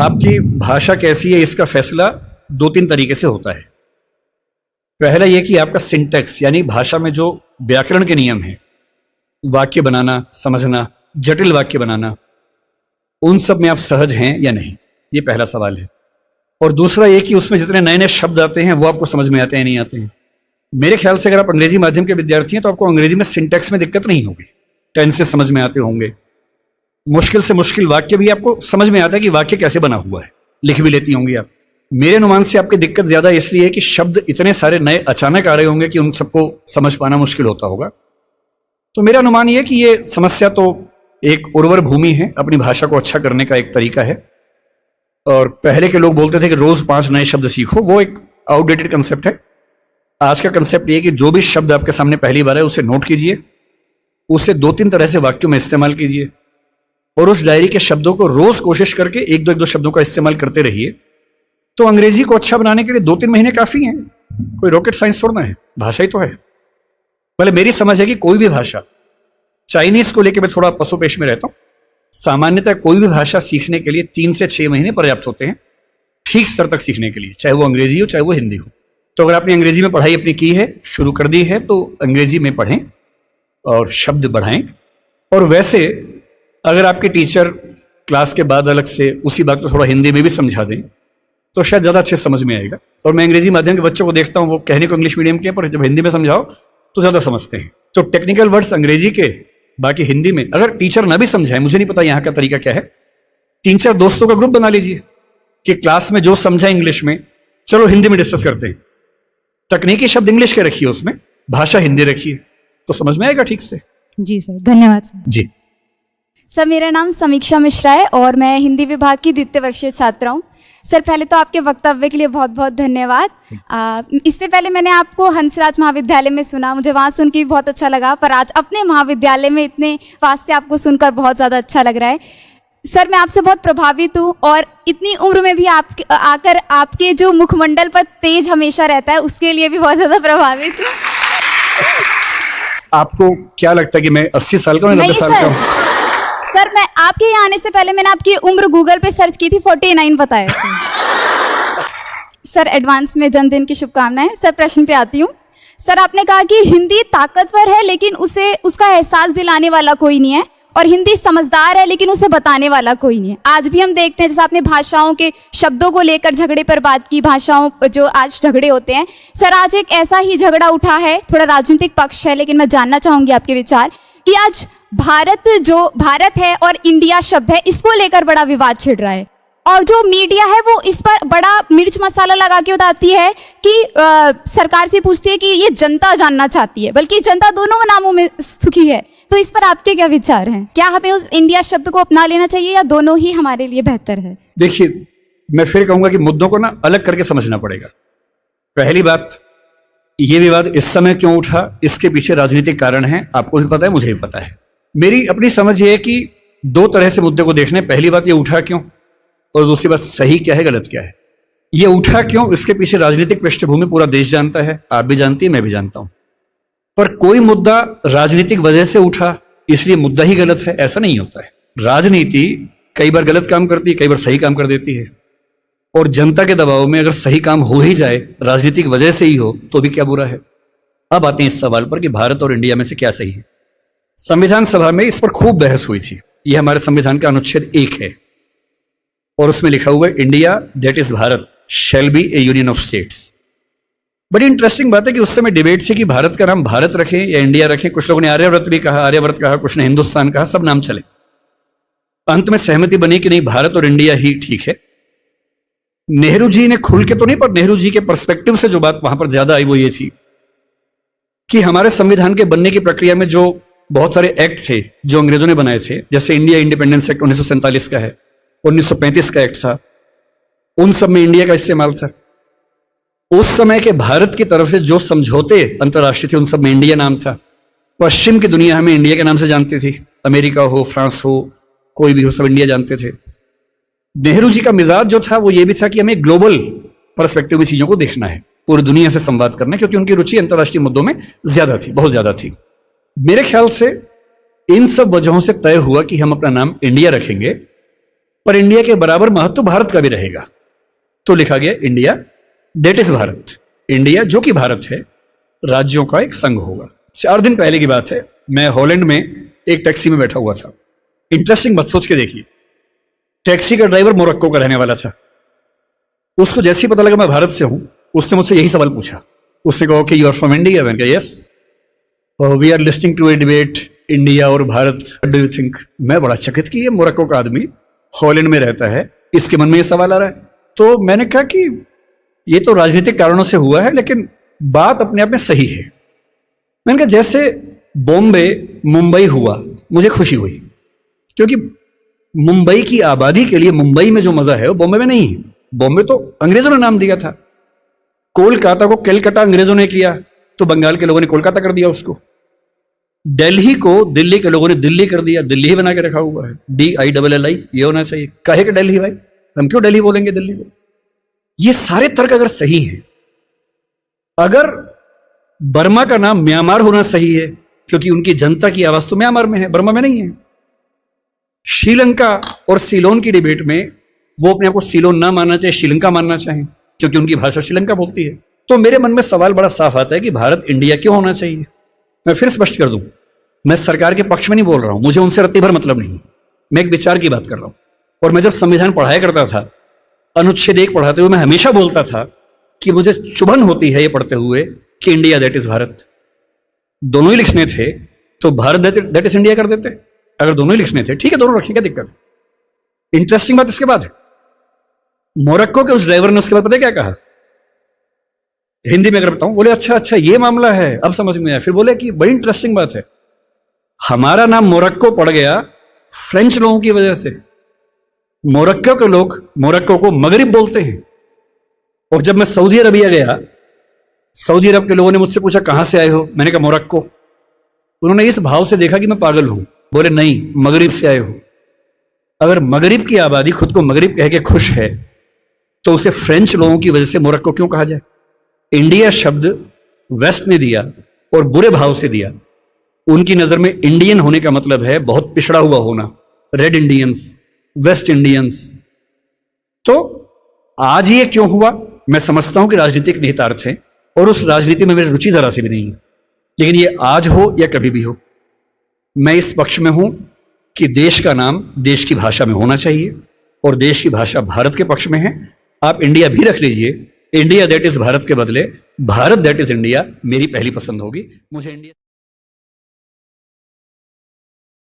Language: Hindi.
आपकी भाषा कैसी है इसका फैसला दो तीन तरीके से होता है। पहला यह कि आपका सिंटैक्स यानी भाषा में जो व्याकरण के नियम हैं, वाक्य बनाना, समझना, जटिल वाक्य बनाना, उन सब में आप सहज हैं या नहीं, ये पहला सवाल है। और दूसरा ये कि उसमें जितने नए नए शब्द आते हैं वो आपको समझ में आते हैं नहीं आते हैं। मेरे ख्याल से अगर आप अंग्रेजी माध्यम के विद्यार्थी हैं तो आपको अंग्रेजी में सिंटैक्स में दिक्कत नहीं होगी, टेंसेस समझ में आते होंगे, मुश्किल से मुश्किल वाक्य भी आपको समझ में आता है कि वाक्य कैसे बना हुआ है, लिख भी लेती होंगी आप। मेरे अनुमान से आपकी दिक्कत ज्यादा इसलिए है कि शब्द इतने सारे नए अचानक आ रहे होंगे कि उन सबको समझ पाना मुश्किल होता होगा। तो मेरा अनुमान यह कि ये समस्या तो एक उर्वर भूमि है, अपनी भाषा को अच्छा करने का एक तरीका है। और पहले के लोग बोलते थे कि रोज 5 नए शब्द सीखो, वो एक आउटडेटेड कंसेप्ट है। आज का कंसेप्ट ये कि जो भी शब्द आपके सामने पहली बार है उसे नोट कीजिए, उसे 2-3 तरह से वाक्यों में इस्तेमाल कीजिए और उस डायरी के शब्दों को रोज कोशिश करके एक दो शब्दों का इस्तेमाल करते रहिए। तो अंग्रेजी को अच्छा बनाने के लिए 2-3 महीने काफी हैं, कोई रॉकेट साइंस थोड़ा है, भाषा ही तो है। भले मेरी समझ है कि कोई भी भाषा, चाइनीज को लेकर मैं थोड़ा पसोपेश में रहता हूं, सामान्यतः कोई भी भाषा सीखने के लिए 3 से 6 महीने पर्याप्त होते हैं ठीक स्तर तक सीखने के लिए, चाहे वो अंग्रेजी हो चाहे वो हिंदी हो। तो अगर आपने अंग्रेजी में पढ़ाई अपनी की है, शुरू कर दी है, तो अंग्रेजी में पढ़ें और शब्द बढ़ाएं। और वैसे अगर आपके टीचर क्लास के बाद अलग से उसी बात को थोड़ा हिंदी में भी समझा दें तो शायद ज़्यादा अच्छे समझ में आएगा। और मैं अंग्रेजी माध्यम के बच्चों को देखता हूँ, वो कहने को इंग्लिश मीडियम के, पर जब हिंदी में समझाओ तो ज़्यादा समझते हैं। तो टेक्निकल वर्ड्स अंग्रेजी के, बाकी हिंदी में। अगर टीचर ना भी समझाए, मुझे नहीं पता यहाँ का तरीका क्या है, 3-4 दोस्तों का ग्रुप बना लीजिए कि क्लास में जो समझा इंग्लिश में, चलो हिंदी में डिस्कस करते हैं। तकनीकी शब्द इंग्लिश के रखिए, उसमें भाषा हिंदी रखिए, तो समझ में आएगा ठीक से। जी सर, धन्यवाद सर। जी सर, मेरा नाम समीक्षा मिश्रा है और मैं हिंदी विभाग की द्वितीय वर्षीय छात्रा हूँ। सर, पहले तो आपके वक्तव्य के लिए बहुत बहुत धन्यवाद। इससे पहले मैंने आपको हंसराज महाविद्यालय में सुना, मुझे वहाँ सुन के भी बहुत अच्छा लगा, पर आज अपने महाविद्यालय में इतने पास से आपको सुनकर बहुत ज़्यादा अच्छा लग रहा है। सर, मैं आपसे बहुत प्रभावित हूँ और इतनी उम्र में भी आकर आपके जो मुखमंडल पर तेज हमेशा रहता है, उसके लिए भी बहुत ज़्यादा प्रभावित हूँ। आपको क्या लगता है कि मैं 80 साल का हूँ, 90 साल का हूँ? सर, मैं आपके यहाँ आने से पहले मैंने आपकी उम्र गूगल पे सर्च की थी, 49 बताया। सर, एडवांस में जन्मदिन की शुभकामनाएं। सर, प्रश्न पे आती हूँ। सर, आपने कहा कि हिंदी ताकतवर है लेकिन उसे उसका एहसास दिलाने वाला कोई नहीं है, और हिंदी समझदार है लेकिन उसे बताने वाला कोई नहीं है। आज भी हम देखते हैं, जैसे आपने भाषाओं के शब्दों को लेकर झगड़े पर बात की, भाषाओं जो आज झगड़े होते हैं। सर, आज एक ऐसा ही झगड़ा उठा है, थोड़ा राजनीतिक पक्ष है, लेकिन मैं जानना चाहूंगी आपके विचार कि आज भारत है और इंडिया शब्द है, इसको लेकर बड़ा विवाद छिड़ रहा है, और जो मीडिया है वो इस पर बड़ा मिर्च मसाला लगा के बताती है कि सरकार से पूछती है कि ये जनता जानना चाहती है, बल्कि जनता दोनों नामों में सुखी है। तो इस पर आपके क्या विचार हैं? क्या हमें उस इंडिया शब्द को अपना लेना चाहिए या दोनों ही हमारे लिए बेहतर है? देखिए, मैं फिर कहूंगा कि मुद्दों को ना अलग करके समझना पड़ेगा। पहली बात, ये विवाद इस समय क्यों उठा, इसके पीछे राजनीतिक कारण है, आपको भी पता है, मुझे भी पता है। मेरी अपनी समझ ये है कि 2 तरह से मुद्दे को देखने। पहली बात, ये उठा क्यों, और दूसरी बात, सही क्या है, गलत क्या है। ये उठा क्यों, इसके पीछे राजनीतिक पृष्ठभूमि पूरा देश जानता है, आप भी जानती है, मैं भी जानता हूं। पर कोई मुद्दा राजनीतिक वजह से उठा इसलिए मुद्दा ही गलत है, ऐसा नहीं होता है। राजनीति कई बार गलत काम करती है, कई बार सही काम कर देती है, और जनता के दबाव में अगर सही काम हो ही जाए, राजनीतिक वजह से ही हो, तो भी क्या बुरा है। अब आते हैं इस सवाल पर कि भारत और इंडिया में से क्या सही है। संविधान सभा में इस पर खूब बहस हुई थी। यह हमारे संविधान का अनुच्छेद 1 है और उसमें लिखा हुआ है, India that is Bharat shall be A union of states. बड़ी इंटरेस्टिंग बात है कि उस समय डिबेट थी कि भारत का नाम भारत रखें या इंडिया रखें। कुछ लोगों ने आर्यव्रत भी कहा, आर्यव्रत कहा, कुछ ने हिंदुस्तान कहा, सब नाम चले। अंत में सहमति बनी कि नहीं, भारत और इंडिया ही ठीक है। नेहरू जी ने खुल के तो नहीं, पर नेहरू जी के पर्सपेक्टिव से जो बात वहां पर ज्यादा आई वो ये थी कि हमारे संविधान के बनने की प्रक्रिया में जो बहुत सारे एक्ट थे जो अंग्रेजों ने बनाए थे, जैसे इंडिया इंडिपेंडेंस एक्ट 1947 का है, 1935 का एक्ट था, उन सब में इंडिया का इस्तेमाल था। उस समय के भारत की तरफ से जो समझौते अंतर्राष्ट्रीय थे उन सब में इंडिया नाम था। पश्चिम की दुनिया हमें इंडिया के नाम से जानती थी, अमेरिका हो, फ्रांस हो, कोई भी हो, सब इंडिया जानते थे। नेहरू जी का मिजाज जो था वो ये भी था कि हमें ग्लोबल पर्सपेक्टिव में चीजों को देखना है, पूरी दुनिया से संवाद करना है, क्योंकि उनकी रुचि अंतर्राष्ट्रीय मुद्दों में ज्यादा थी, बहुत ज्यादा थी। मेरे ख्याल से इन सब वजहों से तय हुआ कि हम अपना नाम इंडिया रखेंगे, पर इंडिया के बराबर महत्व भारत का भी रहेगा। तो लिखा गया India that is Bharat. India जो कि भारत है, राज्यों का एक संघ होगा। 4 दिन पहले की बात है, मैं हॉलैंड में एक टैक्सी में बैठा हुआ था। इंटरेस्टिंग बात सोच के देखिए, टैक्सी का ड्राइवर मोरक्को का रहने वाला था। उसको जैसे ही पता लगा मैं भारत से हूं, उसने मुझसे यही सवाल पूछा। उसने कहा कि यू आर फ्रॉम इंडिया? मैंने कहा yes. We are listing to a debate India और भारत, डू यू थिंक? मैं बड़ा चकित कि ये मोरक्को का आदमी हॉलैंड में रहता है, इसके मन में ये सवाल आ रहा है। तो मैंने कहा कि ये तो राजनीतिक कारणों से हुआ है, लेकिन बात अपने आप में सही है। मैंने कहा जैसे बॉम्बे मुंबई हुआ, मुझे खुशी हुई, क्योंकि मुंबई की आबादी के लिए मुंबई में जो मजा है वो बॉम्बे में नहीं है। बॉम्बे तो अंग्रेजों ने नाम दिया था। कोलकाता को कैलकाटा अंग्रेजों ने किया, तो बंगाल के लोगों ने कोलकाता कर दिया उसको। दिल्ली को दिल्ली के लोगों ने दिल्ली कर दिया, दिल्ली ही बना के रखा हुआ है, DILLI, ये होना चाहिए। काहे कि दिल्ली भाई, हम क्यों दिल्ली बोलेंगे दिल्ली को? ये सारे तर्क अगर सही हैं, अगर बर्मा का नाम म्यांमार होना सही है, क्योंकि उनकी जनता की आवाज तो म्यांमार में है, बर्मा में नहीं है। श्रीलंका और सीलोन की डिबेट में वो अपने आप को सीलोन ना मानना चाहे, श्रीलंका मानना चाहें, क्योंकि उनकी भाषा श्रीलंका बोलती है। तो मेरे मन में सवाल बड़ा साफ आता है कि भारत इंडिया क्यों होना चाहिए। मैं फिर स्पष्ट कर दूं, मैं सरकार के पक्ष में नहीं बोल रहा हूं, मुझे उनसे रत्ती भर मतलब नहीं। मैं एक विचार की बात कर रहा हूं। और मैं जब संविधान पढ़ाया करता था, अनुच्छेद 1 पढ़ाते हुए मैं हमेशा बोलता था कि मुझे चुभन होती है ये पढ़ते हुए कि इंडिया दैट इज भारत। दोनों ही लिखने थे तो भारत दैट इज इंडिया कर देते। अगर दोनों ही लिखने थे, ठीक है, दोनों रखें, क्या दिक्कत है। इंटरेस्टिंग बात इसके बाद है, मोरक्को के उस ड्राइवर ने उसके बाद पता है क्या कहा? हिंदी में अगर बताऊं, बोले अच्छा अच्छा ये मामला है, अब समझ में आया। फिर बोले कि बड़ी इंटरेस्टिंग बात है, हमारा नाम मोरक्को पड़ गया फ्रेंच लोगों की वजह से। मोरक्को के लोग मोरक्को को मगरिब बोलते हैं। और जब मैं सऊदी अरबिया गया, सऊदी अरब के लोगों ने मुझसे पूछा कहां से आए हो? मैंने कहा मोरक्को। उन्होंने इस भाव से देखा कि मैं पागल हूं। बोले नहीं, मगरिब से आए हो। अगर मगरिब की आबादी खुद को मगरिब कह के खुश है, तो उसे फ्रेंच लोगों की वजह से मोरक्को क्यों कहा जाए? इंडिया शब्द वेस्ट ने दिया और बुरे भाव से दिया। उनकी नजर में इंडियन होने का मतलब है बहुत पिछड़ा हुआ होना, रेड इंडियंस, वेस्ट इंडियंस। तो आज ये क्यों हुआ? मैं समझता हूं कि राजनीतिक निहितार्थ है और उस राजनीति में मेरी रुचि जरा सी भी नहीं है, लेकिन ये आज हो या कभी भी हो, मैं इस पक्ष में हूं कि देश का नाम देश की भाषा में होना चाहिए और देश की भाषा भारत के पक्ष में है। आप इंडिया भी रख लीजिए, इंडिया दैट इज भारत के बदले भारत दैट इज इंडिया मेरी पहली पसंद होगी। मुझे इंडिया